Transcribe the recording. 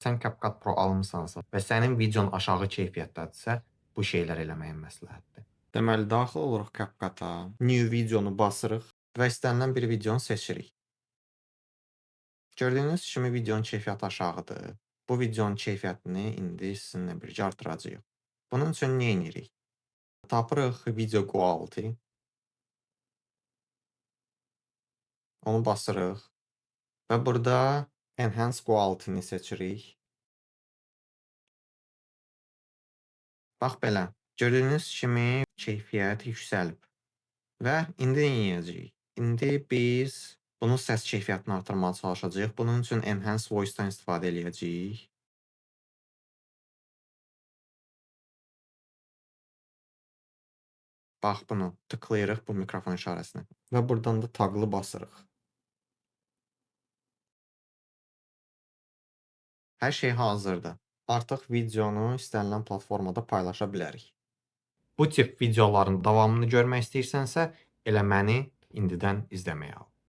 sən CapCut Pro almısansa və sənin videon aşağı keyfiyyətdədirsə, bu şeylər eləməyin məsləhətdir. Deməli, daxil oluruq CapCut-a, New videonu basırıq və istənilən bir videonu seçirik. Gördüyünüz kimi videonun keyfiyyəti aşağıdır. Bu videonun keyfiyyətini indi sizinlə birgə artıracağıq. Bunun üçün nə edirik? Tapırıq video quality, onu basırıq və burada enhance quality-ni seçirik. Bax belə. Gördüyünüz kimi keyfiyyət yüksəlib. Və indi nə edəcəyik? İndi biz bunun səs keyfiyyətini artırmağa çalışacağıq. Bunun üçün enhance voice-dan istifadə eləyəcəyik. Bax bunu tıklayırıq bu mikrofon işarəsinə və buradan da taqlı basırıq. Hər şey hazırdır. Artıq videonu istənilən platformada paylaşa bilərik. Bu tip videoların davamını görmək istəyirsənsə, elə məni indidən izləməyə al.